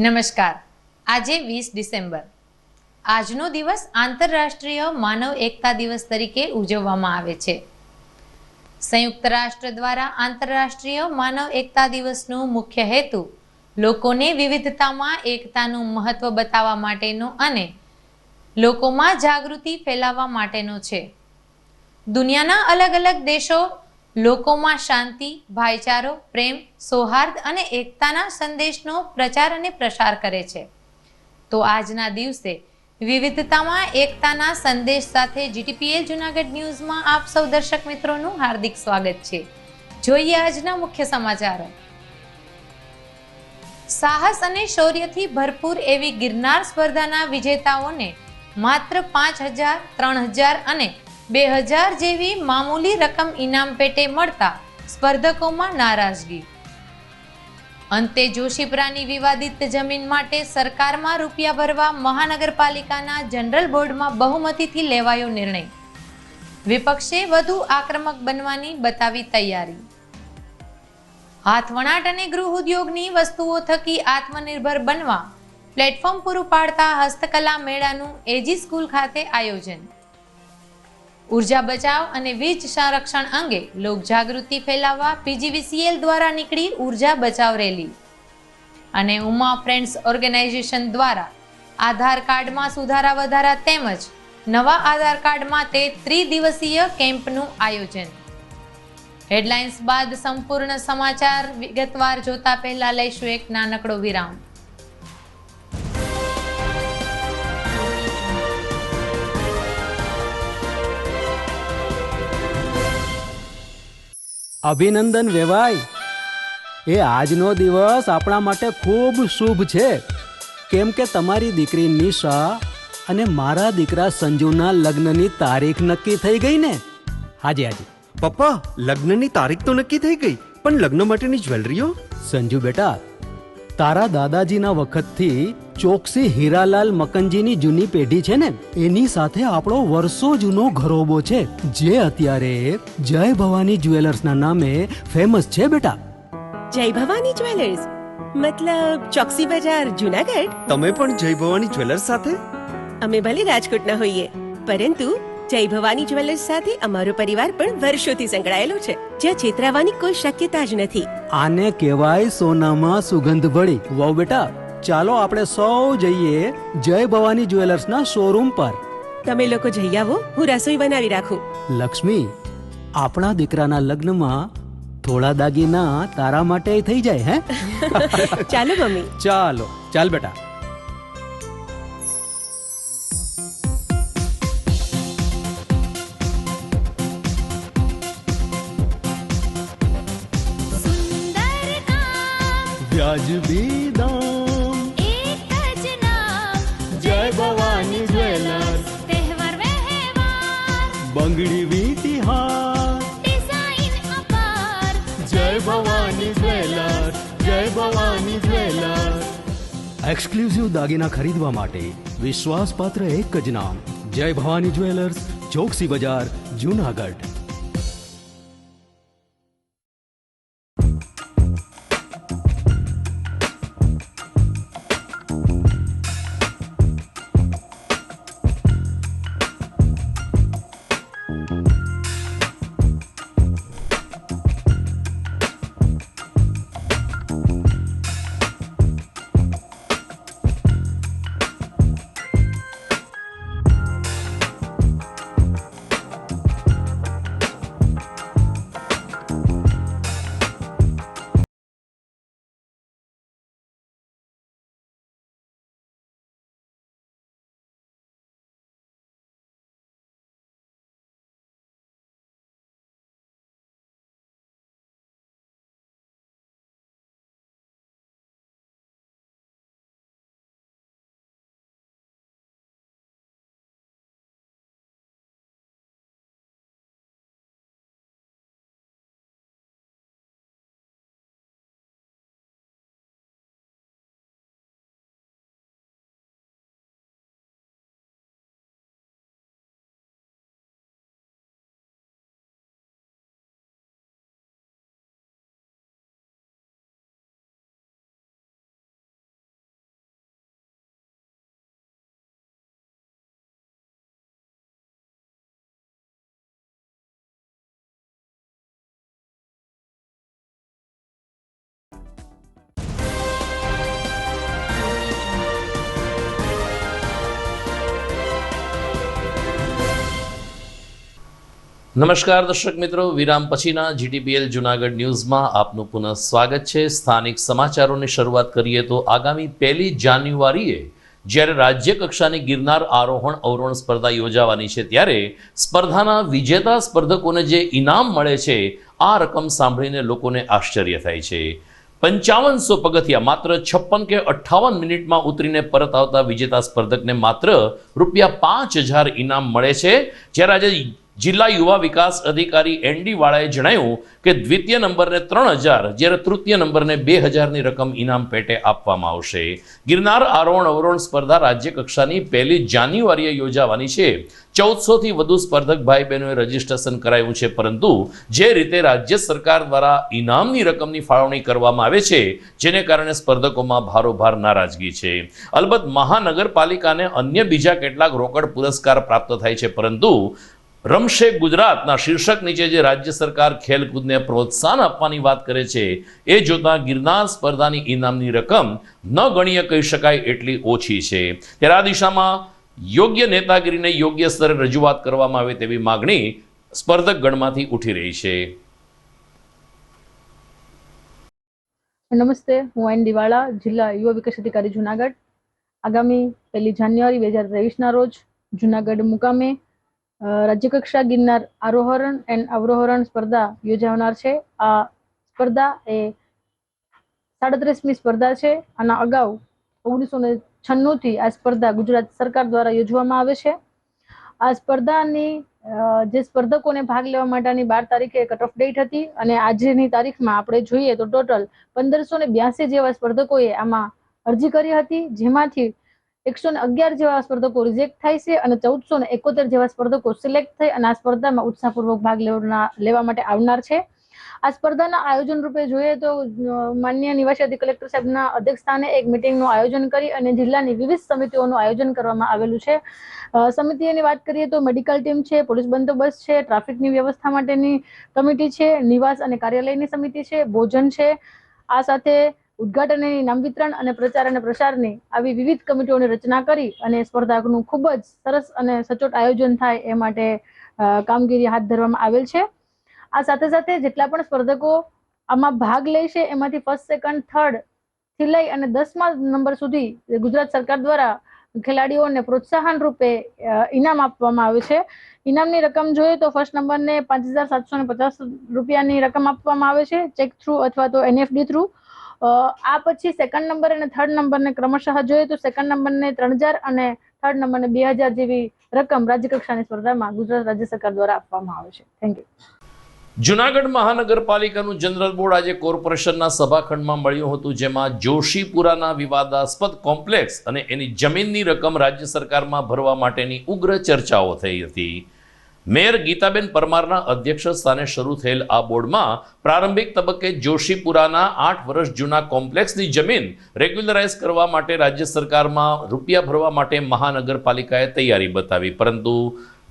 નમસ્કાર. આજે 20 ડિસેમ્બર. આજનો દિવસ આંતરરાષ્ટ્રીય માનવ એકતા દિવસ તરીકે ઉજવવામાં આવે છે. સંયુક્ત રાષ્ટ્ર દ્વારા આંતરરાષ્ટ્રીય માનવ એકતા દિવસનો મુખ્ય હેતુ લોકોને વિવિધતામાં એકતાનું મહત્વ બતાવવા માટેનો અને લોકોમાં જાગૃતિ ફેલાવવા માટેનો છે. દુનિયાના અલગ અલગ દેશો લોકોમાં શાંતિ, ભાઈચારો, પ્રેમ, સૌહાર્દ અને એકતાના સંદેશનો પ્રચાર અને પ્રસાર કરે છે. તો આજના દિવસે વિવિધતામાં એકતાના સંદેશ સાથે જીટીપીએલ જૂનાગઢ ન્યૂઝમાં આપ સૌ દર્શક મિત્રોનું હાર્દિક સ્વાગત છે. જોઈએ આજના મુખ્ય સમાચારો. સાહસ અને શૌર્યથી ભરપૂર એવી ગિરનાર સ્પર્ધાના વિજેતાઓને માત્ર 5,000, 3,000 અને 2,000 જેવી મામૂલી રકમ ઇનામ પેટે મળતા સ્પર્ધકોમાં નારાજગી. અંતે જોશીપરાની વિવાદિત જમીન માટે સરકારમાં રૂપિયા ભરવા મહાનગરપાલિકાના જનરલ બોર્ડમાં બહુમતીથી લેવાયો નિર્ણય. વિપક્ષે વધુ આક્રમક બનવાની બતાવી તૈયારી. હાથવણાટ અને ગૃહ ઉદ્યોગની વસ્તુઓ થકી આત્મનિર્ભર બનવા પ્લેટફોર્મ પૂરું પાડતા હસ્તકલા મેળાનું એજી સ્કૂલ ખાતે આયોજન. ઉર્જા બચાવ અને વીજ સંરક્ષણ અંગે લોકજાગૃતિ ફેલાવવા પીજીવીસીએલ દ્વારા નીકળી ઉર્જા બચાવ રેલી. અને ઉમા ફ્રેન્ડ્સ ઓર્ગેનાઇઝેશન દ્વારા આધાર કાર્ડમાં સુધારા વધારા તેમજ નવા આધાર કાર્ડ માટે ત્રિદિવસીય કેમ્પનું આયોજન. હેડલાઇન્સ બાદ સંપૂર્ણ સમાચાર વિગતવાર જોતા પહેલા લઈશું એક નાનકડો વિરામ. અભિનંદન વેવાઈ. એ આજનો દિવસ આપણા માટે ખૂબ શુભ છે, કેમ કે તમારી દીકરી નિશા અને મારા દીકરા સંજુના લગ્નની તારીખ નક્કી થઈ ગઈ ને. હાજી હાજી પપ્પા, લગ્નની તારીખ તો નક્કી થઈ ગઈ, પણ લગ્ન માટેની જ્વેલરીઓ? સંજુ બેટા, તારા દાદાજીના વખતથી ચોકસી હીરાલાલ મકનજીની જૂની પેઢી છે ને, એની સાથે આપણો વર્ષો જૂનો ઘરોબો છે, જે અત્યારે જય ભવાની જ્વેલર્સના નામે ફેમસ છે બેટા. જય ભવાની જ્વેલર્સ મતલબ ચોકસી બજાર જૂનાગઢ? તમે પણ જય ભવાની જ્વેલર્સ સાથે? અમે ભલે રાજકોટના હોઈએ, પરંતુ જય ભવાની જ્વેલર્સ સાથે અમારો પરિવાર પણ વર્ષોથી સંકળાયેલો છે, જ્યાં છેતરાવાની કોઈ શક્યતા જ નથી. આને કહેવાય સોનામાં સુગંધ ભળી. વાવ બેટા, ચાલો આપણે સૌ જઈએ જય ભવાની જ્વેલર્સના શોરૂમ પર. તમે લોકો જઈ આવો, હું રસોઈ બનાવી રાખું. લક્ષ્મી, આપણા દીકરાના લગ્નમાં થોડા દાગીના તારા માટે થઈ જાય. હે ચાલો મમ્મી. ચાલો ચાલ બેટા. વ્યાજબી દામ, એક જ નામ, જય ભવાની જ્વેલર્સ. તહેવાર વ્યવહાર, બંગડી વીટી હાર, ડિઝાઇન અપાર, જય ભવાની જ્વેલર્સ, જય ભવાની જ્વેલર્સ. એક્સક્લુઝિવ દાગીના ખરીદવા માટે વિશ્વાસપાત્ર એક જ નામ, જય ભવાની જ્વેલર્સ, ચોકસી બજાર, જૂનાગઢ. નમસ્કાર દર્શક મિત્રો, વિરામ પછીના જીટીપીએલ જુનાગઢ ન્યૂઝમાં આપનું પુનઃ સ્વાગત છે. સ્થાનિક સમાચારોની શરૂઆત કરીએ તો આગામી 1 જાન્યુઆરીએ જ્યારે રાજ્ય કક્ષાની ગિરનાર આરોહણ અવરોહણ સ્પર્ધા યોજાવાની છે ત્યારે સ્પર્ધાના વિજેતા સ્પર્ધકોને જે ઇનામ મળે છે આ રકમ સાંભળીને લોકોને આશ્ચર્ય થાય છે. 5500 પગથિયા માત્ર 56 કે 58 મિનિટમાં ઉતરીને પરત આવતા વિજેતા સ્પર્ધકને માત્ર ₹5000 ઇનામ મળે છે. જ્યારે આજે જિલ્લા યુવા વિકાસ અધિકારી એનડી વાળાએ જણાવ્યું કે દ્વિતીય નંબરને 3000 જ્યારે તૃતીય નંબરને 2000ની રકમ ઇનામ પેટે આપવામાં આવશે. ગિરનાર આરોહણ અવરોહણ સ્પર્ધા રાજ્ય કક્ષાની 1 જાન્યુઆરીએ યોજાવાની છે. 1400 થી વધુ સ્પર્ધક ભાઈ બહેનોએ રજીસ્ટ્રેશન કરાયું છે, પરંતુ જે રીતે રાજ્ય સરકાર દ્વારા ઇનામની રકમની ફાળવણી કરવામાં આવે છે જેને કારણે સ્પર્ધકોમાં ભારોભાર નારાજગી છે. અલબત્ત મહાનગરપાલિકાને અન્ય બીજા કેટલાક રોકડ પુરસ્કાર પ્રાપ્ત થાય છે, પરંતુ રમશે ગુજરાતના શીર્ષક નીચે જે રાજ્ય સરકાર ખેલકૂદને પ્રોત્સાહન આપવાની વાત કરે છે એ જોતા ગિરનાર સ્પર્ધાની ઇનામની રકમ ન ગણીય કહી શકાય એટલી ઓછી છે. ત્યારે આ દિશામાં યોગ્ય નેતાગીરીને યોગ્ય સ્તરે રજૂઆત કરવામાં આવે તેવી માગણી સ્પર્ધક ગણમાંથી ઉઠી રહી છે. નમસ્તે, હું એન દિવાળા, જિલ્લા યુવા વિકાસ અધિકારી જુનાગઢ. આગામી 1 જાન્યુઆરી 2023ના રોજ જુનાગઢ મુકામે રાજ્યકક્ષા ગિરનાર આરોહણ એન્ડ અવરોહણ સ્પર્ધા યોજાનાર છે. આ સ્પર્ધા એ 37મી સ્પર્ધા છે. આના અગાઉ 1996 થી આ સ્પર્ધા ગુજરાત સરકાર દ્વારા યોજવામાં આવે છે. આ સ્પર્ધાની જે સ્પર્ધકોને ભાગ લેવા માટેની 12 તારીખે કટ ઓફ ડેટ હતી અને આજની તારીખમાં આપણે જોઈએ તો ટોટલ 1582 જેવા સ્પર્ધકોએ આમાં અરજી કરી હતી, જેમાંથી 111 જેવા સ્પર્ધકો રિજેક્ટ થાય છે અને 1471 જેવા સ્પર્ધકો સિલેક્ટ થઈ અને આ સ્પર્ધામાં ઉત્સાહપૂર્વક ભાગ લેવા માટે આવનાર છે. આ સ્પર્ધાના આયોજન રૂપે જોઈએ તો માનનીય નિવાસી અધિક કલેક્ટર સાહેબના અધ્યક્ષસ્થાને એક મિટિંગનું આયોજન કરી અને જિલ્લાની વિવિધ સમિતિઓનું આયોજન કરવામાં આવેલું છે. સમિતિઓની વાત કરીએ તો મેડિકલ ટીમ છે, પોલીસ બંદોબસ્ત છે, ટ્રાફિકની વ્યવસ્થા માટેની કમિટી છે, નિવાસ અને કાર્યાલયની સમિતિ છે, ભોજન છે, આ સાથે ઉદ્ઘાટનની નામ વિતરણ અને પ્રચાર અને પ્રસારની આવી વિવિધ કમિટીઓની રચના કરી અને સ્પર્ધાનું ખૂબ જ સરસ અને સચોટ આયોજન થાય એ માટે કામગીરી હાથ ધરવામાં આવેલ છે. આ સાથે સાથે જેટલા પણ સ્પર્ધકો આમાં ભાગ લે છે એમાંથી ફર્સ્ટ, સેકન્ડ, થર્ડ થી લઈ અને 10મા નંબર સુધી ગુજરાત સરકાર દ્વારા ખેલાડીઓને પ્રોત્સાહન રૂપે ઇનામ આપવામાં આવે છે. ઇનામની રકમ જોઈએ તો ફર્સ્ટ નંબરને ₹5750ની રકમ આપવામાં આવે છે ચેક થ્રુ અથવા તો એનએફડી થ્રુ. આ પછી સેકન્ડ નંબર અને થર્ડ નંબરને ક્રમશઃ જોઈએ તો સેકન્ડ નંબરને 3000 અને થર્ડ નંબરને 2000 જેવી રકમ રાજ્યકક્ષાની સ્પર્ધામાં ગુજરાત રાજ્ય સરકાર દ્વારા આપવામાં આવે છે. Thank you. જુનાગઢ મહાનગરપાલિકાનું જનરલ બોર્ડ આજે કોર્પોરેશનના સભાખંડમાં મળ્યું હતું, જેમાં જોશીપુરાના વિવાદાસ્પદ કોમ્પ્લેક્સ અને એની જમીનની રકમ રાજ્ય સરકારમાં ભરવા માટેની ઉગ્ર ચર્ચાઓ થઈ હતી. મેયર ગીતાબેન પરમારના અધ્યક્ષ સ્થાને શરૂ થયેલ આ બોર્ડમાં પ્રારંભિક તબક્કે જોશીપુરાના 8 વર્ષ જૂના કોમ્પ્લેક્સની જમીન રેગ્યુલરાઇઝ કરવા માટે રાજ્ય સરકારમાં રૂપિયા ભરવા માટે મહાનગરપાલિકાએ તૈયારી બતાવી, પરંતુ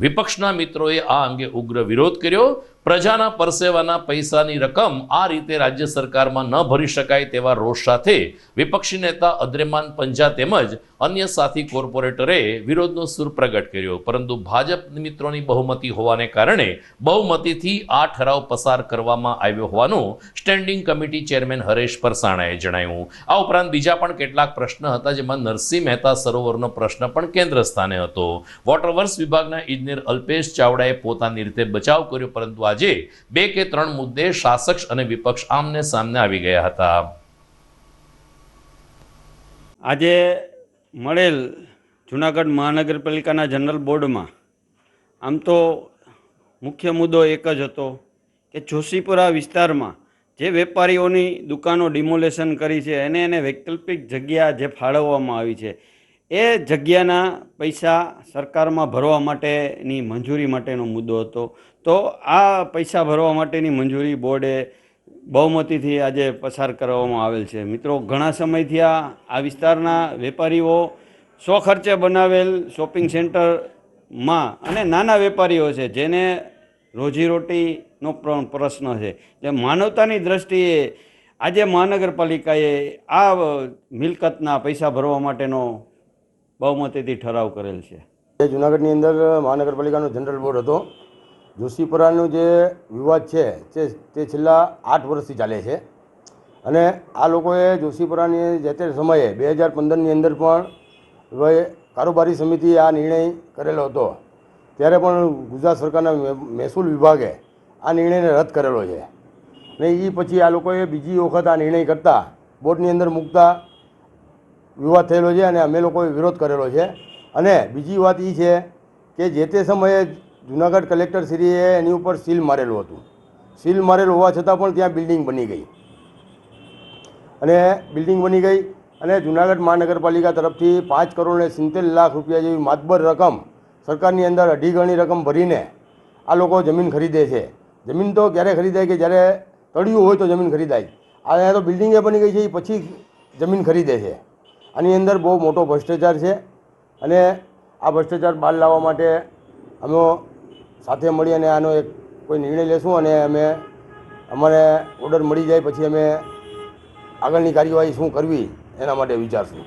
વિપક્ષના મિત્રોએ આ અંગે ઉગ્ર વિરોધ કર્યો. પ્રજાના પરસેવાના પૈસાની રકમ આ રીતે રાજ્ય સરકારમાં ન ભરી શકાય તેવા રોષ સાથે વિપક્ષી નેતા અદ્રેમાન પંજા તેમજ અન્ય સાથી કોર્પોરેટરે વિરોધનો સૂર પ્રગટ કર્યો, પરંતુ ભાજપ મિત્રોની બહુમતી હોવાને કારણે બહુમતીથી આ ઠરાવ પસાર કરવામાં આવ્યો હોવાનું સ્ટેન્ડિંગ કમિટી ચેરમેન હરેશ પરસાણાએ જણાવ્યું. આ ઉપરાંત બીજા પણ કેટલાક પ્રશ્ન હતા, જેમાં નરસિંહ મહેતા સરોવરનો પ્રશ્ન પણ કેન્દ્ર સ્થાને હતો. વોટરવર્ક્સ વિભાગના ઇજનેર અલ્પેશ ચાવડાએ પોતાની રીતે બચાવ કર્યો, પરંતુ આજે 2 કે 3 મુદ્દે શાસક અને વિપક્ષ આમને સામને આવી ગયા હતા. આજે મળેલ જૂનાગઢ મહાનગરપાલિકાના જનરલ બોર્ડમાં આમ તો મુખ્ય મુદ્દો એક જ હતો કે જોશીપુરા વિસ્તારમાં જે વેપારીઓની દુકાનો ડિમોલેશન કરી છે એને વૈકલ્પિક જગ્યા જે ફાળવવામાં આવી છે એ જગ્યાના પૈસા સરકારમાં ભરવા માટેની મંજૂરી માટેનો મુદ્દો હતો. તો આ પૈસા ભરવા માટેની મંજૂરી બોર્ડે બહુમતીથી આજે પસાર કરવામાં આવેલ છે. મિત્રો, ઘણા સમયથી આ વિસ્તારના વેપારીઓ સ્વખર્ચે બનાવેલ શોપિંગ સેન્ટરમાં અને નાના વેપારીઓ છે જેને રોજીરોટીનો પણ પ્રશ્ન છે, જે માનવતાની દ્રષ્ટિએ આજે મહાનગરપાલિકાએ આ મિલકતના પૈસા ભરવા માટેનો બહુમતીથી ઠરાવ કરેલ છે. જૂનાગઢની અંદર મહાનગરપાલિકાનો જનરલ બોર્ડ હતો જોશીપુરાનો જે વિવાદ છે તે છેલ્લા 8 વર્ષથી ચાલે છે અને આ લોકોએ જોશીપુરાની જે તે સમયે 2015ની અંદર પણ હવે કારોબારી સમિતિએ આ નિર્ણય કરેલો હતો, ત્યારે પણ ગુજરાત સરકારના મહેસૂલ વિભાગે આ નિર્ણયને રદ કરેલો છે ને એ પછી આ લોકોએ બીજી વખત આ નિર્ણય કરતાં બોર્ડની અંદર મૂકતા વિવાદ થયેલો છે અને અમે લોકોએ વિરોધ કરેલો છે. અને બીજી વાત એ છે કે જે તે સમયે જુનાગઢ કલેક્ટરશ્રીએ એની ઉપર સીલ મારેલું હતું. સીલ મારેલું હોવા છતાં પણ ત્યાં બિલ્ડિંગ બની ગઈ અને જુનાગઢ મહાનગરપાલિકા તરફથી 5,70,00,000 રૂપિયા જેવી માતબર રકમ સરકારની અંદર 2.5 ગણી રકમ ભરીને આ લોકો જમીન ખરીદે છે. જમીન તો ક્યારે ખરીદાય કે જ્યારે તળિયું હોય તો જમીન ખરીદાય. અહીંયા તો બિલ્ડિંગે બની ગઈ છે એ પછી જમીન ખરીદે છે. આની અંદર બહુ મોટો ભ્રષ્ટાચાર છે અને આ ભ્રષ્ટાચાર બહાર લાવવા માટે અમે સાથે મળી અને આનો એક કોઈ નિર્ણય લેશું અને અમારે ઓર્ડર મળી જાય પછી અમે આગળની કાર્યવાહી શું કરવી એના માટે વિચારશું.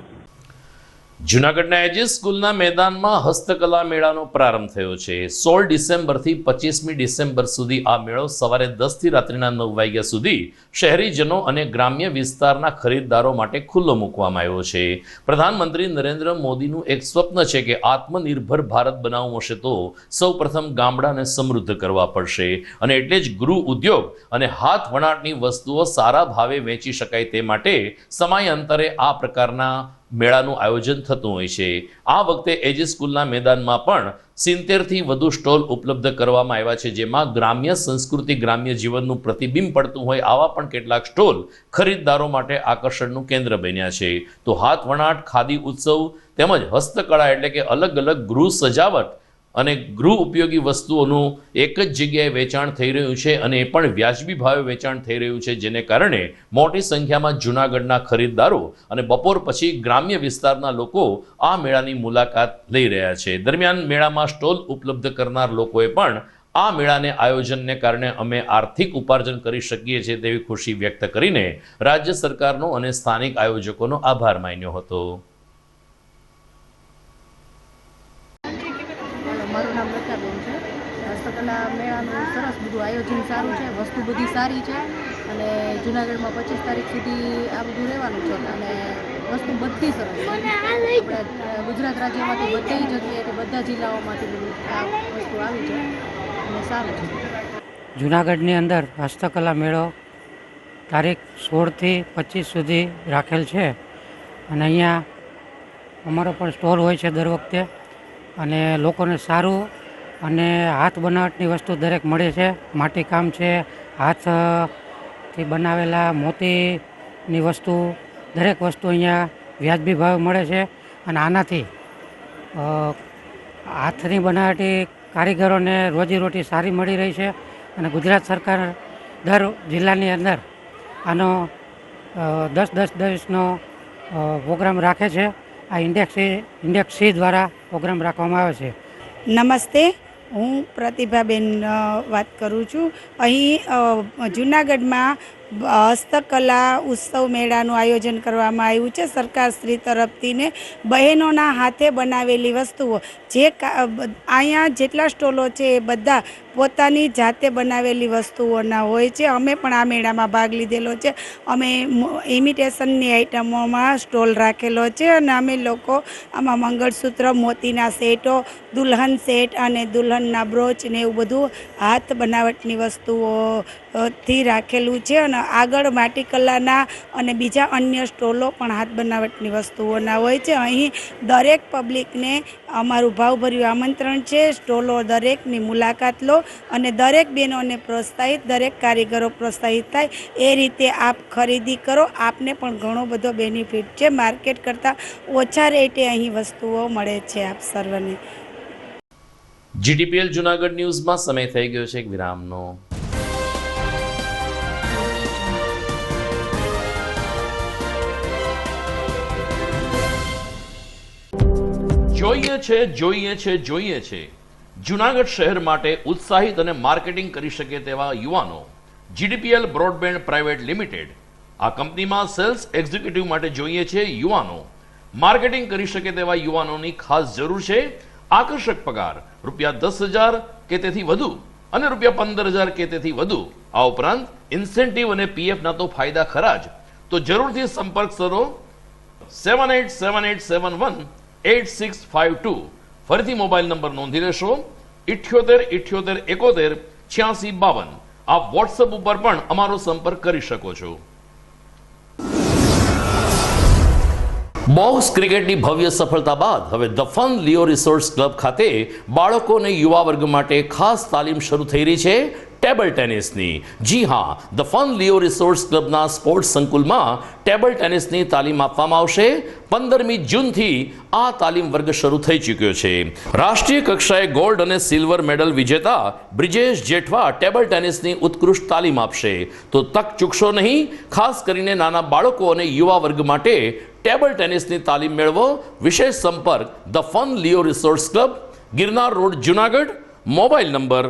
જૂનાગઢના એજીસ સ્કૂલના મેદાનમાં હસ્તકલા મેળાનો પ્રારંભ થયો છે. 16 ડિસેમ્બરથી 25મી ડિસેમ્બર સુધી આ મેળો સવારે 10 થી રાત્રિના 9 વાગ્યા સુધી શહેરીજનો અને ગ્રામ્ય વિસ્તારના ખરીદદારો માટે ખુલ્લો મૂકવામાં આવ્યો છે. પ્રધાનમંત્રી નરેન્દ્ર મોદીનું એક સ્વપ્ન છે કે આત્મનિર્ભર ભારત બનાવવું હશે તો સૌપ્રથમ ગામડાને સમૃદ્ધ કરવા પડશે અને એટલે જ ગૃહ ઉદ્યોગ અને હાથ વણાટની વસ્તુઓ સારા ભાવે વેચી શકાય તે માટે સમયાંતરે આ પ્રકારના મેળાનું આયોજન થતું હોય છે. આ વખતે એજી સ્કૂલના મેદાનમાં પણ 70થી વધુ સ્ટોલ ઉપલબ્ધ કરવામાં આવ્યા છે, જેમાં ગ્રામ્ય સંસ્કૃતિ, ગ્રામ્ય જીવનનું પ્રતિબિંબ પડતું હોય આવા પણ કેટલાક સ્ટોલ ખરીદદારો માટે આકર્ષણનું કેન્દ્ર બન્યા છે. તો હાથ વણાટ, ખાદી ઉત્સવ તેમજ હસ્તકળા એટલે કે અલગ અલગ ગૃહ સજાવટ અને ગૃહ ઉપયોગી વસ્તુઓનું એક જ જગ્યાએ વેચાણ થઈ રહ્યું છે અને એ પણ વ્યાજબી ભાવે વેચાણ થઈ રહ્યું છે, જેને કારણે મોટી સંખ્યામાં જૂનાગઢના ખરીદદારો અને બપોર પછી ગ્રામ્ય વિસ્તારના લોકો આ મેળાની મુલાકાત લઈ રહ્યા છે. દરમિયાન મેળામાં સ્ટોલ ઉપલબ્ધ કરનાર લોકોએ પણ આ મેળાને આયોજનને કારણે અમે આર્થિક ઉપાર્જન કરી શકીએ છીએ તેવી ખુશી વ્યક્ત કરીને રાજ્ય સરકારનો અને સ્થાનિક આયોજકોનો આભાર માન્યો હતો. મારું નામ લતાબેન છે. હસ્તકલા મેળાનું સરસ બધું આયોજન સારું છે, વસ્તુ બધી સારી છે અને જૂનાગઢમાં 25 તારીખ સુધી આ બધું રહેવાનું છે અને વસ્તુ બધી સરસ છે. આપણે ગુજરાત રાજ્યમાંથી બધી જગ્યાએથી બધા જિલ્લાઓમાંથી બધું આ વસ્તુ આવી છે અને સારું છે. જૂનાગઢની અંદર હસ્તકલા મેળો તારીખ 16થી 25 સુધી રાખેલ છે અને અહીંયા અમારો પણ સ્ટોલ હોય છે દર વખતે અને લોકોને સારું અને હાથ બનાવટની વસ્તુ દરેક મળે છે. માટીકામ છે, હાથથી બનાવેલા મોતીની વસ્તુ, દરેક વસ્તુ અહીંયા વ્યાજબી ભાવે મળે છે અને આનાથી હાથની બનાવટી કારીગરોને રોજીરોટી સારી મળી રહી છે અને ગુજરાત સરકાર દર જિલ્લાની અંદર આનો 10-10 દિવસનો પ્રોગ્રામ રાખે છે. આ ઇન્ડેક્સ સી દ્વારા પ્રોગ્રામ રાખવામાં આવે છે. નમસ્તે, હું પ્રતિભાબેન વાત કરું છું. અહીં જૂનાગઢમાં હસ્તકલા ઉત્સવ મેળાનું આયોજન કરવામાં આવ્યું છે સરકારશ્રી તરફથી ને બહેનોના હાથે બનાવેલી વસ્તુઓ જે અહીંયા જેટલા સ્ટોલો છે એ બધા પોતાની જાતે બનાવેલી વસ્તુઓના હોય છે. અમે પણ આ મેળામાં ભાગ લીધેલો છે. અમે ઇમિટેશનની આઇટમોમાં સ્ટોલ રાખેલો છે અને અમે લોકો આમાં મંગળસૂત્ર, મોતીના સેટો, દુલ્હન સેટ અને દુલ્હનના બ્રોચ ને એવું બધું હાથ બનાવટની વસ્તુઓથી રાખેલું છે અને આગળ માટીકલાના અને બીજા અન્ય સ્ટોલો પણ હાથ બનાવટની વસ્તુઓના હોય છે. અહીં દરેક પબ્લિકને અમારું ભાવભર્યું આમંત્રણ છે. સ્ટોલો દરેકની મુલાકાત લો અને દરેક બહેનોને પ્રોત્સાહિત, દરેક કારીગરો પ્રોત્સાહિત થાય એ રીતે આપ ખરીદી કરો. આપને પણ ઘણો બધો બેનિફિટ છે. માર્કેટ કરતાં ઓછા રેટે અહીં વસ્તુઓ મળે છે આપ સર્વને. જીટીપીએલ જૂનાગઢ ન્યૂઝમાં સમય થઈ ગયો છે એક વિરામનો. જોઈએ છે જૂનાગઢ શહેર માટે ઉત્સાહિત અને માર્કેટિંગ કરી શકે તેવા યુવાનો જીડીપીએલ બ્રોડબેન્ડ પ્રાઇવેટ લિમિટેડ આ કંપનીમાં સેલ્સ એક્ઝિક્યુટિવ માટે જોઈએ છે યુવાનો. માર્કેટિંગ કરી શકે તેવા યુવાનોની ખાસ જરૂર છે. આકર્ષક પગાર ₹10,000 કે તેથી વધુ અને ₹15,000 કે તેથી વધુ. આ ઉપરાંત ઇન્સેન્ટિવ અને પીએફના તો ફાયદા ખરા જ. તો જરૂરથી સંપર્ક કરો 7878718652. ફરીથી મોબાઈલ નંબર નોંધી લેશો 7878718652. આપ વોટ્સએપ ઉપર પણ અમારો સંપર્ક કરી શકો છો. બોક્સ ક્રિકેટની ભવ્ય સફળતા બાદ હવે the fun Leo resorts club ખાતે બાળકો અને યુવા વર્ગ માટે ખાસ તાલીમ શરૂ થઈ રહી છે ટેબલ ટેનિસની. જી હા, ધ ફન લિયો રિસોર્ટ્સ ક્લબના સ્પોર્ટ્સ સંકુલમાં ટેબલ ટેનિસની તાલીમ આપવામાં આવશે. 15મી જૂનથી આ તાલીમ વર્ગ શરૂ થઈ ચૂક્યો છે. રાષ્ટ્રીય કક્ષાએ ગોલ્ડ અને સિલ્વર મેડલ વિજેતા બ્રિજેશ જેઠવા ટેબલ ટેનિસની ઉત્કૃષ્ટ તાલીમ આપશે. તો તક ચૂકશો નહીં. ખાસ કરીને નાના બાળકો અને યુવા વર્ગ માટે ટેબલ ટેનિસની તાલીમ મેળવો. વિશેષ સંપર્ક the fun Leo resorts club, Girnar road, Junagadh. Mobile number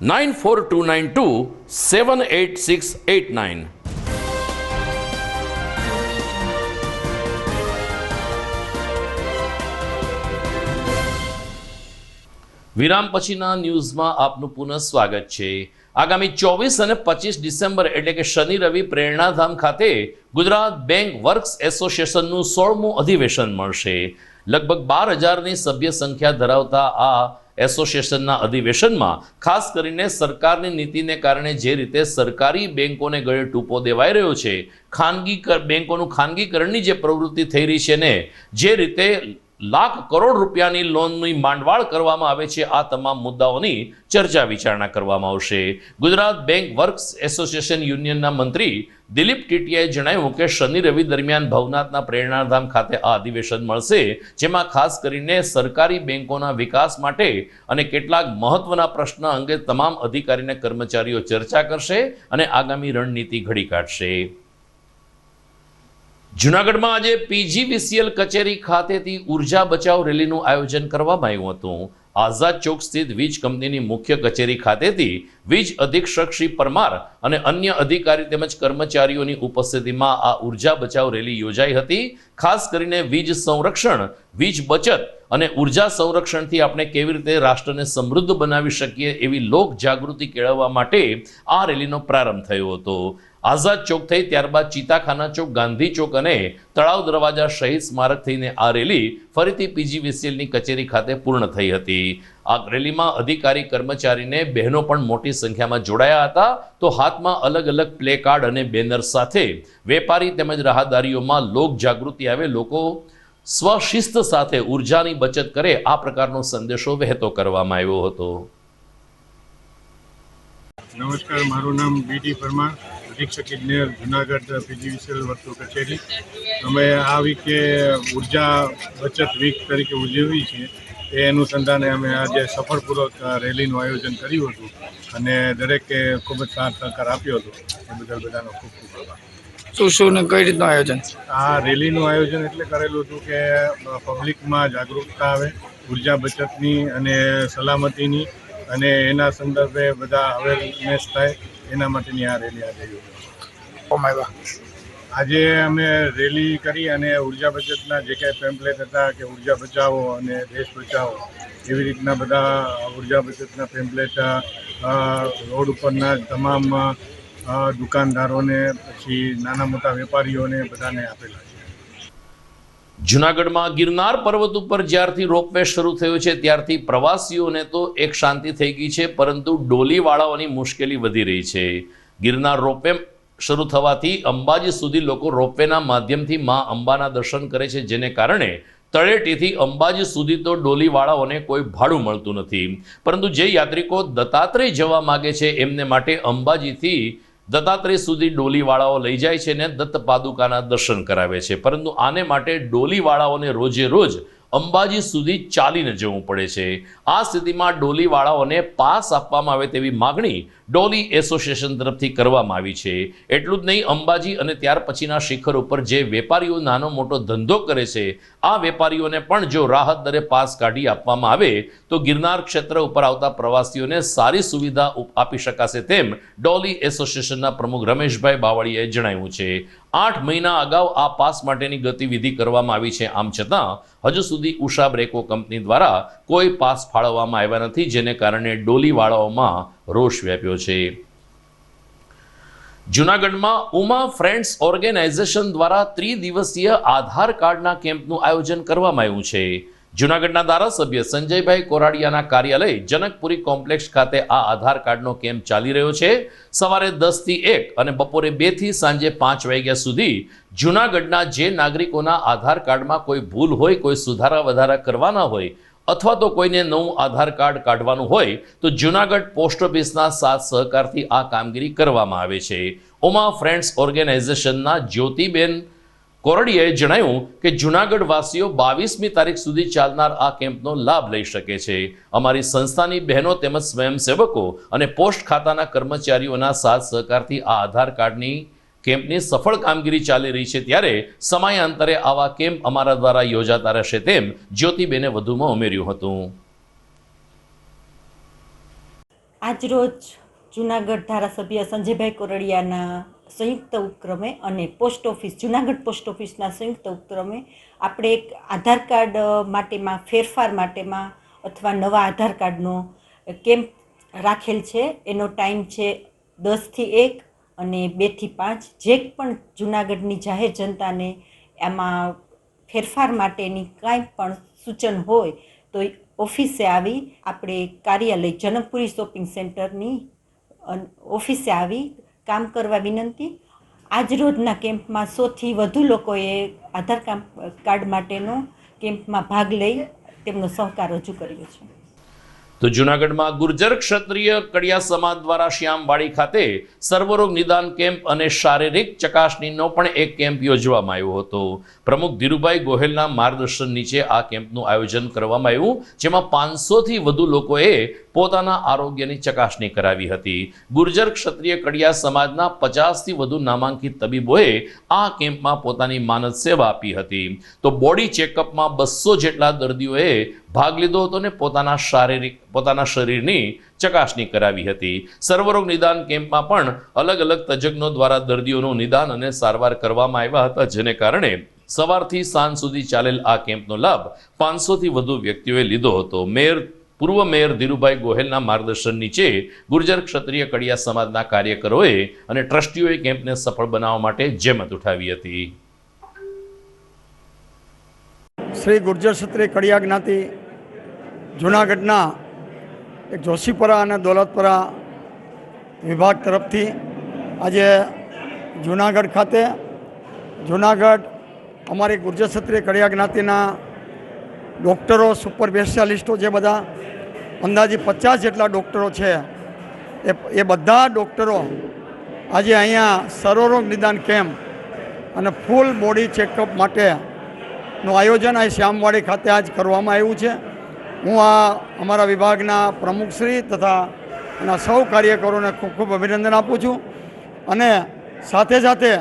9429278689. વિરામ પછીના ન્યૂઝમાં આપનું પુનઃ સ્વાગત છે. આગામી 24 અને 25 ડિસેમ્બર એટલે કે શનિ રવિ પ્રેરણાધામ ખાતે ગુજરાત બેંક વર્ક્સ એસોસિએશનનું 16મું અધિવેશન મળશે. લગભગ 12,000ની સભ્ય સંખ્યા ધરાવતા આ એસોસિએશનના અધિવેશનમાં ખાસ કરીને સરકારની નીતિને કારણે જે રીતે સરકારી બેંકોને ગળે ટૂંપો દેવાઈ રહ્યો છે, ખાનગી બેંકોનું ખાનગીકરણની જે પ્રવૃત્તિ થઈ રહી છે ને જે રીતે લાખ કરોડ રૂપિયાની લોનની માંડવાળ કરવામાં આવે છે, આ તમામ મુદ્દાઓની ચર્ચા વિચારણા કરવામાં આવશે. ગુજરાત બેંક વર્ક્સ એસોસિએશન યુનિયનના મંત્રી દિલીપ ટીટિયાએ જણાવ્યું કે શનિ રવિ દરમિયાન ભવનાથના પ્રેરણાધામ ખાતે આ અધિવેશન મળશે, જેમાં ખાસ કરીને સરકારી બેંકોના વિકાસ માટે અને કેટલાક મહત્વના પ્રશ્ન અંગે તમામ અધિકારી અને કર્મચારીઓ ચર્ચા કરશે અને આગામી રણનીતિ ઘડી કાઢશે. જૂનાગઢમાં આજે PGVCL કચેરી ખાતેથી ઉર્જા બચાવ રેલીનું આયોજન કરવામાં આવ્યું હતું. આઝાદ ચોક સ્થિત વીજ કંપનીની મુખ્ય કચેરી ખાતેથી વીજ અધિક્ષક શ્રી પરમાર અને અન્ય અધિકારી તેમજ કર્મચારીઓની ઉપસ્થિતિમાં આ ઉર્જા બચાવ રેલી યોજાઈ હતી. ખાસ કરીને વીજ સંરક્ષણ, વીજ બચત અને ઉર્જા સંરક્ષણથી આપણે કેવી રીતે રાષ્ટ્રને સમૃદ્ધ બનાવી શકીએ એવી લોક જાગૃતિ કેળવવા માટે આ રેલીનો પ્રારંભ થયો હતો. આઝાદ ચોક થઈ ત્યારબાદ ચિતાખાના ચોક, ગાંધી ચોક અને તળાવ દરવાજા શહીદ સ્મારક થઈને આ રેલી ફરીથી PGVCLની કચેરી ખાતે પૂર્ણ થઈ હતી. આ રેલીમાં અધિકારી કર્મચારીને બહેનો પણ મોટી સંખ્યામાં જોડાયા હતા. તો હાથમાં અલગ અલગ પ્લે કાર્ડ અને બેનર સાથે વેપારી તેમજ રાહદારીઓમાં લોક જાગૃતિ આવે, લોકો સ્વશિસ્ત સાથે ઉર્જાની બચત કરે, આ પ્રકારનો સંદેશો વહેતો કરવામાં આવ્યો હતો. નમસ્કાર, મારું નામ BD પરમાર, અધિક્ષક ઇજનેર, જુનાગઢ PGVCL વર્તુળ કચેરી. અમે આ વીકે ઉર્જા બચત વીક તરીકે ઉજવી છે. એ અનુસંધાને અમે આજે સફળપૂર્વક રેલીનું આયોજન કર્યું હતું અને દરેકે ખૂબ જ સાથ સહકાર આપ્યો હતો. એ બદલ બધાનો ખૂબ ખૂબ આભાર. શું ને કઈ રીતનું આયોજન? આ રેલીનું આયોજન એટલે કરેલું હતું કે પબ્લિકમાં જાગૃતતા આવે ઉર્જા બચતની અને સલામતીની, અને એના સંદર્ભે બધા અવેરનેસ થાય એના માટેની આ રેલી આજે અમે રેલી કરી અને ઉર્જા બચતના જે કાંઈ પેમ્પલેટ હતા કે ઉર્જા બચાવો અને દેશ બચાવો એવી રીતના બધા ઉર્જા બચતના પેમ્પલેટ રોડ ઉપરના તમામ દુકાનદારોને, પછી નાના મોટા વેપારીઓને બધાને આપેલા છે. જૂનાગઢમાં ગિરનાર પર્વત ઉપર જ્યારથી રોપવે શરૂ થયો છે ત્યારથી પ્રવાસીઓને તો એક શાંતિ થઈ ગઈ છે, પરંતુ ડોલીવાળાઓની મુશ્કેલી વધી રહી છે. ગિરનાર રોપવે શરૂ થવાથી અંબાજી સુધી લોકો રોપવેના માધ્યમથી મા અંબાના દર્શન કરે છે, જેને કારણે તળેટીથી અંબાજી સુધી તો ડોલીવાળાઓને કોઈ ભાડું મળતું નથી. પરંતુ જે યાત્રિકો દત્તાત્રેય જવા માગે છે એમને માટે અંબાજીથી દત્તાત્રેય સુધી ડોલીવાળાઓ લઈ જાય છે ને દત્ત પાદુકાના દર્શન કરાવે છે. પરંતુ આને માટે ડોલીવાળાઓને રોજે રોજ અંબાજી સુધી ચાલીને જવું પડે છે. આ સ્થિતિમાં ડોલીવાળાઓને પાસ આપવામાં આવે તેવી માગણી ડોલી એસોસિએશન તરફથી કરવામાં આવી છે. એટલું જ નહીં, અંબાજી અને ત્યાર પછીના શિખર ઉપર જે વેપારીઓ નાનો મોટો ધંધો કરે છે આ વેપારીઓને પણ જો રાહત દરે પાસ કાઢી આપવામાં આવે તો ગિરનાર ક્ષેત્ર ઉપર આવતા પ્રવાસીઓને સારી સુવિધા આપી શકાશે તેમ ડોલી એસોસિએશનના પ્રમુખ રમેશભાઈ બાવળીયાએ જણાવ્યું છે. 8 મહિના અગાઉ આ પાસ માટેની ગતિવિધિ કરવામાં આવી છે. આમ છતાં હજુ સુધી ઉષા બ્રેકો કંપની દ્વારા કોઈ પાસ ફાળવવામાં આવ્યા નથી, જેને કારણે ડોલીવાળાઓમાં રોષ વ્યાપ્યો છે. જૂનાગઢમાં ઉમા ફ્રેન્ડ્સ ઓર્ગેનાઇઝેશન દ્વારા ત્રિદિવસીય આધાર કાર્ડના કેમ્પનું આયોજન કરવામાં આવ્યું છે. જૂનાગઢના ધારાસભ્ય સંજયભાઈ કોરાડિયાના કાર્યાલય જનકપુરી કોમ્પ્લેક્સ ખાતે આ આધાર કાર્ડનો કેમ્પ ચાલી રહ્યો છે. સવારે 10 થી 1 અને બપોરે 2 થી સાંજે 5 વાગ્યા સુધી જૂનાગઢના જે નાગરિકોના આધાર કાર્ડમાં કોઈ ભૂલ હોય, કોઈ સુધારા વધારા કરવાના હોય અથવા તો કોઈને નવું આધાર કાર્ડ કાઢવાનું હોય તો જૂનાગઢ પોસ્ટ ઓફિસના સાથ સહકારથી આ કામગીરી કરવામાં આવે છે. ઉમા ફ્રેન્ડ્સ ઓર્ગેનાઇઝેશનના જ્યોતિબેન કોરડિયાએ જણાવ્યું કે જૂનાગઢ વાસીઓ 22મી તારીખ સુધી ચાલનાર આ કેમ્પનો લાભ લઈ શકે છે. અમારી સંસ્થાની બહેનો તેમજ સ્વયંસેવકો અને પોસ્ટ ખાતાના કર્મચારીઓના સાથ સહકારથી આ આધાર કાર્ડની કેમ્પની સફળ કામગીરી ચાલી રહી છે, ત્યારે સમયાંતરે આવા કેમ્પ અમારા દ્વારા યોજાતા રહેશે તેમ જ્યોતિબેને વધુમાં ઉમેર્યું હતું. આજરોજ જૂનાગઢ ધારાસભ્ય સંજયભાઈ કોરડિયાના સંયુક્ત ઉપક્રમે અને પોસ્ટ ઓફિસ જૂનાગઢ પોસ્ટ ઓફિસના સંયુક્ત ઉપક્રમે આપણે એક આધાર કાર્ડ માટેમાં ફેરફાર માટેમાં અથવા નવા આધાર કાર્ડનો કેમ્પ રાખેલ છે. એનો ટાઈમ છે 10 થી 1 અને 2 થી 5. જે પણ જૂનાગઢની જાહેર જનતાને એમાં ફેરફાર માટેની કાંઈ પણ સૂચન હોય તો ઓફિસે આવી આપણે કાર્યાલય જનકપુરી શોપિંગ સેન્ટરની ઓફિસે આવી કામ કરવા વિનંતી. આજ રોજના કેમ્પમાં 100થી વધુ લોકોએ આધાર કાર્ડ માટેનો કેમ્પમાં ભાગ લઈ તેમનો સહકાર રજૂ કર્યો છે. તો જૂનાગઢમાં ગુર્જર ક્ષત્રિય કડિયા સમાજ દ્વારા શ્યામવાડી ખાતે સર્વરોગ નિદાન કેમ્પ અને શારીરિક ચકાસણીનો પણ એક કેમ્પ યોજવામાં આવ્યો હતો. પ્રમુખ ધીરુભાઈ ગોહેલના માર્ગદર્શન નીચે આ કેમ્પનું આયોજન કરવામાં આવ્યું, જેમાં 500થી વધુ લોકોએ પોતાના આરોગ્યની ચકાસણી કરાવી હતી. ગુર્જર ક્ષત્રિય કડિયા સમાજના 50થી વધુ નામાંકિત તબીબોએ આ કેમ્પમાં પોતાની માનદ સેવા આપી હતી. તો બોડી ચેકઅપમાં 200 જેટલા દર્દીઓએ ભાગ લીધો હતો અને પોતાના શરીરની ચકાસણી કરાવી હતી. સર્વરોગ નિદાન કેમ્પમાં પણ અલગ અલગ તજજ્ઞો દ્વારા દર્દીઓનું નિદાન અને સારવાર કરવામાં આવ્યા હતા, જેને કારણે સવારથી સાંજ સુધી ચાલેલ આ કેમ્પનો લાભ 500થી વધુ વ્યક્તિઓએ લીધો હતો. પૂર્વ મેયર ધીરુભાઈ ગોહેલના માર્ગદર્શન નીચે ગુર્જર ક્ષત્રિય કડિયા સમાજના કાર્યકરોએ અને ટ્રસ્ટીઓએ કેમ્પને સફળ બનાવવા માટે જહેમત ઉઠાવી હતી. શ્રી ગુર્જર ક્ષત્રિય કડિયા જ્ઞાતિ જૂનાગઢના એક જોશીપરા અને દોલતપરા વિભાગ તરફથી આજે જૂનાગઢ ખાતે અમારી ગુર્જર ક્ષત્રિય કડિયા જ્ઞાતિના ડૉક્ટરો, સુપર સ્પેશિયાલિસ્ટો જે બધા અંદાજે 50 જેટલા ડૉક્ટરો છે એ બધા ડૉક્ટરો આજે અહીંયા સર્વરોગ નિદાન કેમ્પ અને ફૂલ બોડી ચેકઅપ માટેનું આયોજન આ શ્યામવાડી ખાતે આજ કરવામાં આવ્યું છે. હું અમારા વિભાગના પ્રમુખશ્રી તથા એના સૌ કાર્યકરોને ખૂબ ખૂબ અભિનંદન આપું છું. અને સાથે સાથે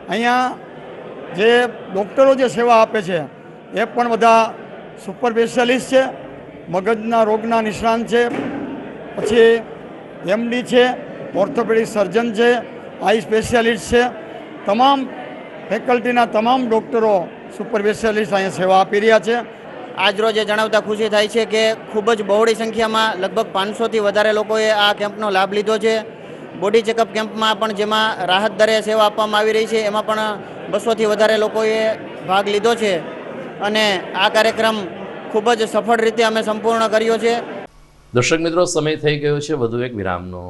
અહીંયા જે ડૉક્ટરો જે સેવા આપે છે એ પણ બધા સુપર સ્પેશિયાલિસ્ટ છે, મગજના રોગના નિષ્ણાંત છે, પછી એમડી છે, ઓર્થોપેડિક સર્જન છે, આઈ સ્પેશિયાલિસ્ટ છે. તમામ ફેકલ્ટીના તમામ ડૉક્ટરો સુપર સ્પેશિયાલિસ્ટ અહીંયા સેવા આપી રહ્યા છે. આજ રોજ એ જણાવતા ખુશી થાય છે કે ખૂબ જ બહોળી સંખ્યામાં લગભગ 500થી વધારે લોકોએ આ કેમ્પનો લાભ લીધો છે. બોડી ચેકઅપ કેમ્પમાં પણ જેમાં રાહત દરે સેવા આપવામાં આવી રહી છે એમાં પણ 200થી વધારે લોકોએ ભાગ લીધો છે અને આ કાર્યક્રમ ખૂબ જ સફળ રીતે અમે સંપૂર્ણ કર્યો છે. દર્શક મિત્રો, સમય થઈ ગયો છે વધુ એક વિરામનો.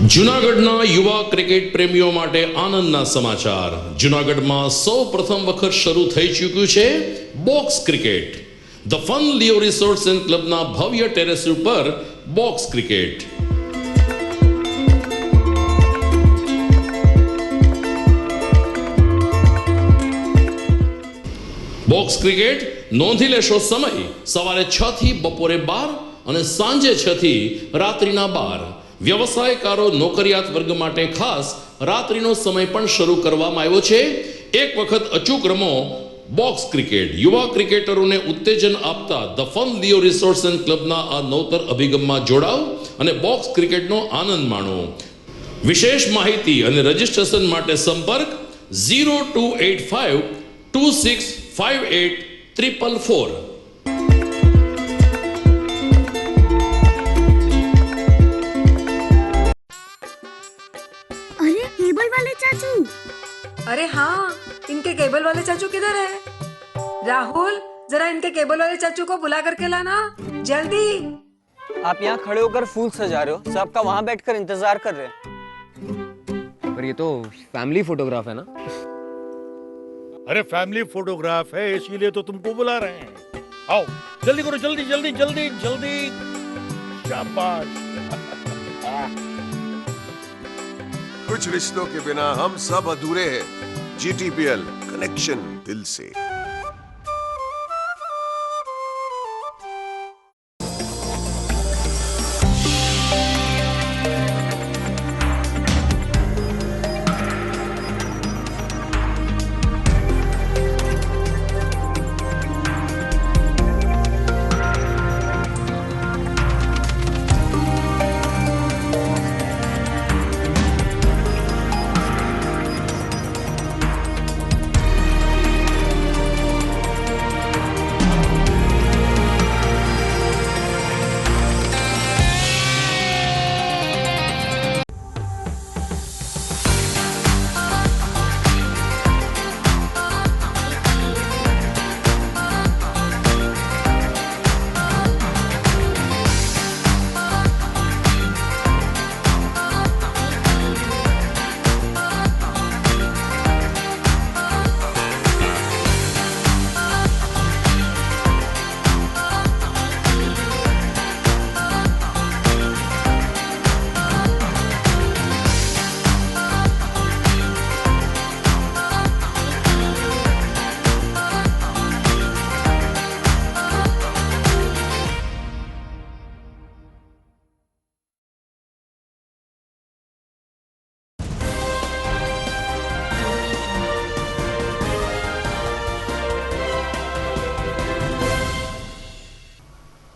જૂનાગઢના યુવા ક્રિકેટ પ્રેમીઓ માટે આનંદના સમાચાર. જૂનાગઢમાં સૌ પ્રથમ વખત શરૂ થઈ ચૂક્યું છે box cricket. The fun Leo resorts and ક્લબના ભવ્ય ટેરેસ ઉપર બોક્સ ક્રિકેટ. બોક્સ ક્રિકેટ નોંધી લેશો સમય સવારે 6 થી બપોરે 12 અને સાંજે 6 થી રાત્રિના 12. વ્યવસાયકારો નોકરિયાત વર્ગ માટે ખાસ રાત્રિનો સમય પણ શરૂ કરવામાં આવ્યો છે. એક વખત અચૂક રમો બોક્સ ક્રિકેટ. યુવા ક્રિકેટરોને ઉત્તેજન આપતા the fun Leo resorts and ક્લબના આ નવતર અભિગમમાં જોડાઓ અને બોક્સ ક્રિકેટનો આનંદ માણો. વિશેષ માહિતી અને રજિસ્ટ્રેશન માટે સંપર્ક 0285 2658 अरे केबल वाले चाचू, अरे हाँ, इनके केबल वाले चाचू किधर है? राहुल, जरा इनके केबल वाले चाचू को बुला करके लाना जल्दी. आप यहाँ खड़े होकर फूल सजा रहे हो, सबका वहाँ बैठकर इंतजार कर रहे हैं. पर ये तो फैमिली फोटोग्राफ है ना? अरे फैमिली फोटोग्राफ है इसीलिए तो तुमको बुला रहे हैं. आओ जल्दी करो, जल्दी जल्दी जल्दी जल्दी. शाबाश. कुछ रिश्तों के बिना हम सब अधूरे हैं. GTPL कनेक्शन दिल से.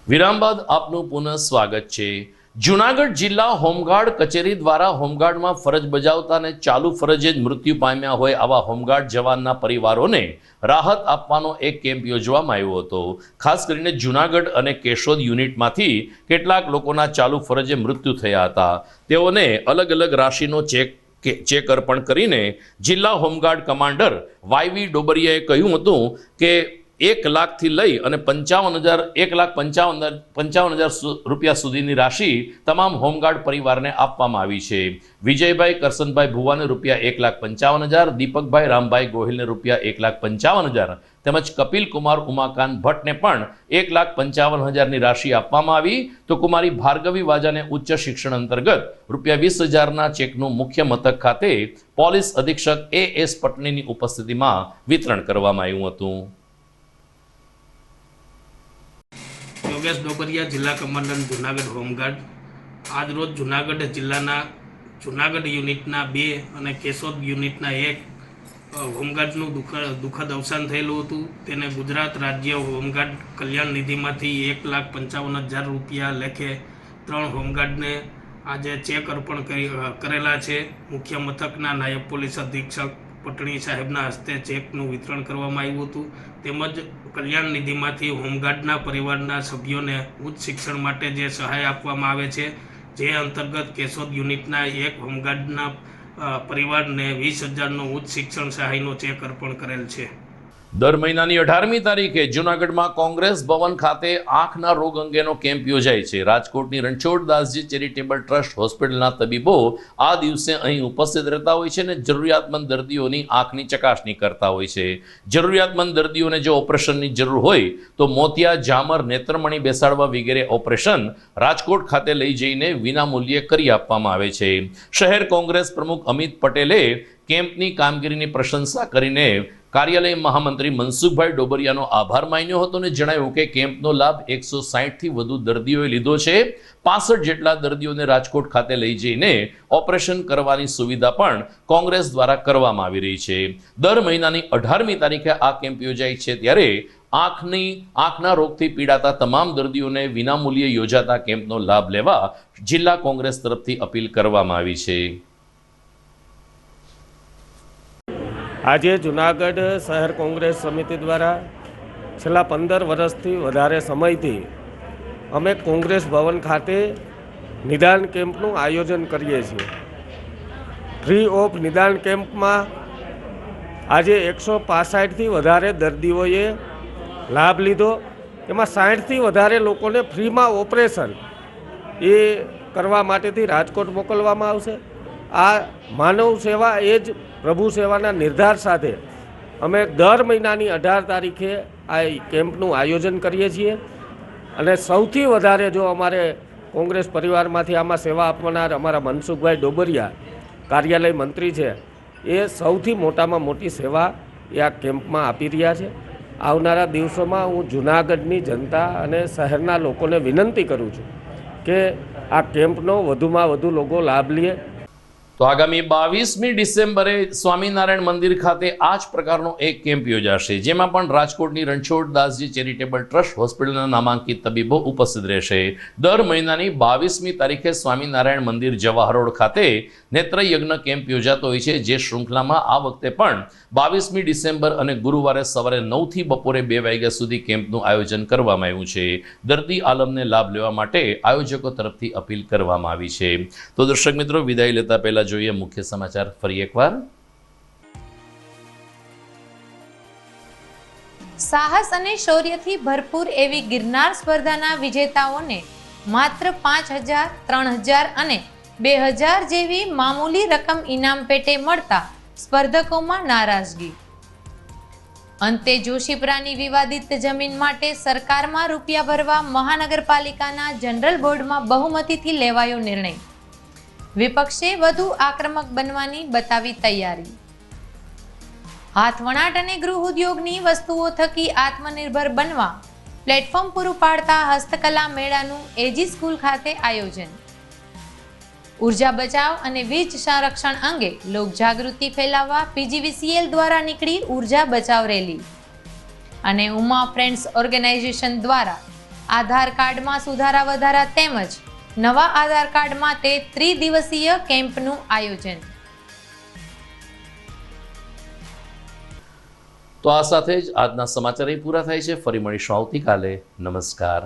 વિરામ બાદ આપનું પુનઃ સ્વાગત છે. જૂનાગઢ જિલ્લા હોમગાર્ડ કચેરી દ્વારા હોમગાર્ડમાં ફરજ બજાવતા અને ચાલુ ફરજે જ મૃત્યુ પામ્યા હોય આવા હોમગાર્ડ જવાનના પરિવારોને રાહત આપવાનો એક કેમ્પ યોજવામાં આવ્યો હતો. ખાસ કરીને જૂનાગઢ અને કેશોદ યુનિટમાંથી કેટલાક લોકોના ચાલુ ફરજે મૃત્યુ થયા હતા. તેઓને અલગ અલગ રાશિનો ચેક અર્પણ કરીને જિલ્લા હોમગાર્ડ કમાન્ડર વાયવી ડોબરિયાએ કહ્યું હતું કે 1 લાખથી લઈ અને 1,55,000 રૂપિયા સુધીની રાશિ તમામ હોમગાર્ડ પરિવારને આપવામાં આવી છે. વિજયભાઈ કરસનભાઈ ભુવાને રૂપિયા 1,55,000, દીપકભાઈ રામભાઈ ગોહિલને રૂપિયા 1,55,000 તેમજ કપિલ કુમાર ઉમાકાંત ભટ્ટને પણ 1,55,000ની રાશિ આપવામાં આવી. તો કુમારી ભાર્ગવી વાજાને ઉચ્ચ શિક્ષણ અંતર્ગત રૂપિયા 20,000ના ચેકનું મુખ્ય મથક ખાતે પોલીસ અધિક્ષક AS પટણીની ઉપસ્થિતિમાં વિતરણ કરવામાં આવ્યું હતું. યોગેશ ડોબરિયા, જિલ્લા કમાન્ડન્ટ જૂનાગઢ હોમગાર્ડ. આજ રોજ જૂનાગઢ જિલ્લાના જૂનાગઢ યુનિટના 2 અને કેશોદ યુનિટના 1 હોમગાર્ડનું દુઃખદ અવસાન થયેલું હતું. તેને ગુજરાત રાજ્ય હોમગાર્ડ કલ્યાણ નિધિમાંથી 1,55,000 રૂપિયા લેખે 3 હોમગાર્ડને આજે ચેક અર્પણ કરેલા છે. મુખ્ય મથકના નાયબ પોલીસ અધિક્ષક પટણી સાહેબના હસ્તે ચેકનું વિતરણ કરવામાં આવ્યું હતું. તેમજ કલ્યાણ નિધિમાંથી હોમગાર્ડના પરિવારના સભ્યોને ઉચ્ચ શિક્ષણ માટે જે સહાય આપવામાં આવે છે, જે અંતર્ગત કેશોદ યુનિટના 1 હોમગાર્ડના પરિવારને 20,000નો ઉચ્ચ શિક્ષણ સહાયનો ચેક અર્પણ કરેલ છે. દર મહિનાની 18મી તારીખે જૂનાગઢમાં કોંગ્રેસ ભવન ખાતે આંખના રોગ અંગેનો કેમ્પ યોજાય છે. રાજકોટની રણછોડદાસજી ચેરિટેબલ ટ્રસ્ટ હોસ્પિટલના તબીબો આ દિવસે અહીં ઉપસ્થિત રહેતા હોય છે અને જરૂરિયાતમંદ દર્દીઓની આંખની ચકાસણી કરતા હોય છે. જરૂરિયાતમંદ દર્દીઓને જો ઓપરેશનની જરૂર હોય તો મોતિયા, જામર, નેત્રમણી બેસાડવા વગેરે ઓપરેશન રાજકોટ ખાતે લઈ જઈને વિનામૂલ્યે કરી આપવામાં આવે છે. શહેર કોંગ્રેસ પ્રમુખ અમિત પટેલે કેમ્પની કામગીરીની પ્રશંસા કરીને કાર્યાલય મહામંત્રી મનસુખભાઈ ડોબરિયાનો આભાર માન્યો હતો અને જણાવ્યું કે કેમ્પનો લાભ 160થી વધુ દર્દીઓએ લીધો છે. 65 જેટલા દર્દીઓને રાજકોટ ખાતે લઈ જઈને ઓપરેશન કરવાની સુવિધા પણ કોંગ્રેસ દ્વારા કરવામાં આવી રહી છે. દર મહિનાની 18મી તારીખે આ કેમ્પ યોજાય છે ત્યારે આંખના રોગથી પીડાતા તમામ દર્દીઓને વિનામૂલ્યે યોજાતા કેમ્પનો લાભ લેવા જિલ્લા કોંગ્રેસ તરફથી અપીલ કરવામાં આવી છે. આજે જૂનાગઢ શહેર કોંગ્રેસ સમિતિ દ્વારા છેલ્લા 15 વર્ષથી વધારે સમયથી અમે કોંગ્રેસ ભવન ખાતે નિદાન કેમ્પનું આયોજન કરીએ છીએ. ફ્રી ઓફ નિદાન કેમ્પમાં આજે 165થી વધારે દર્દીઓએ લાભ લીધો. એમાં 60થી વધારે લોકોને ફ્રીમાં ઓપરેશન એ કરવા માટેથી રાજકોટ મોકલવામાં આવશે. આ માનવ સેવા એ જ પ્રભુ સેવાના નિર્ધાર સાથે અમે દર મહિનાની 18 તારીખે આ કેમ્પનું આયોજન કરીએ છીએ અને સૌથી વધારે જો અમારે કોંગ્રેસ પરિવારમાંથી આમાં સેવા આપનાર અમારા મનસુખભાઈ ડોબરિયા કાર્યાલય મંત્રી છે, એ સૌથી મોટામાં મોટી સેવા એ આ કેમ્પમાં આપી રહ્યા છે. આવનારા દિવસોમાં હું જૂનાગઢની જનતા અને શહેરના લોકોને વિનંતી કરું છું કે આ કેમ્પનો વધુમાં વધુ લોકો લાભ લે. તો આગામી 22મી ડિસેમ્બરે સ્વામિનારાયણ મંદિર ખાતે આ જ પ્રકારનો એક કેમ્પ યોજાશે, જેમાં પણ રાજકોટની રણછોડદાસજી ચેરિટેબલ ટ્રસ્ટ હોસ્પિટલના નામાંકિત તબીબો ઉપસ્થિત રહેશે. દર મહિનાની 22મી તારીખે સ્વામિનારાયણ મંદિર જવાહર રોડ ખાતે નેત્રયજ્ઞ કેમ્પ યોજાતો હોય છે, જે શૃંખલામાં આ વખતે પણ 22મી ડિસેમ્બર અને ગુરુવારે સવારે 9થી બપોરે 2 વાગ્યા સુધી કેમ્પનું આયોજન કરવામાં આવ્યું છે. દર્દી આલમને લાભ લેવા માટે આયોજકો તરફથી અપીલ કરવામાં આવી છે. તો દર્શક મિત્રો, વિદાય લેતા પહેલા જોઈએ મુખ્ય સમાચાર ફરી એકવાર. સાહસ અને શૌર્યથી ભરપૂર એવી ગિરનાર સ્પર્ધાના વિજેતાઓને માત્ર 5,000, 3,000 અને 2,000 જેવી મામૂલી રકમ ઇનામ પેટે મળતા સ્પર્ધકોમાં નારાજગી. અંતે જોશીપુરાની વિવાદિત જમીન માટે સરકારમાં રૂપિયા ભરવા મહાનગરપાલિકાના જનરલ બોર્ડમાં બહુમતીથી લેવાયો નિર્ણય. વિપક્ષે વધુ આક્રમક બનવાની બતાવી તૈયારી. હાથવણાટ અને ગૃહ ઉદ્યોગની વસ્તુઓ થકી આત્મનિર્ભર બનવા પ્લેટફોર્મ પૂરું પાડતા હસ્તકલા મેળાનું એજી સ્કૂલ ખાતે આયોજન. ઉર્જા બચાવ અને વીજ સંરક્ષણ અંગે લોકજાગૃતિ ફેલાવવા પીજીવીસીએલ દ્વારા નીકળી ઉર્જા બચાવ રેલી. અને ઉમા ફ્રેન્ડ્સ ઓર્ગેનાઇઝેશન દ્વારા આધાર કાર્ડમાં સુધારા વધારા તેમજ નવા આધાર કાર્ડ માટે 3 દિવસીય કેમ્પનું આયોજન. તો આ સાથે જ આજના સમાચાર પૂરા થાય છે. ફરી મળીશું આવતીકાલે. નમસ્કાર.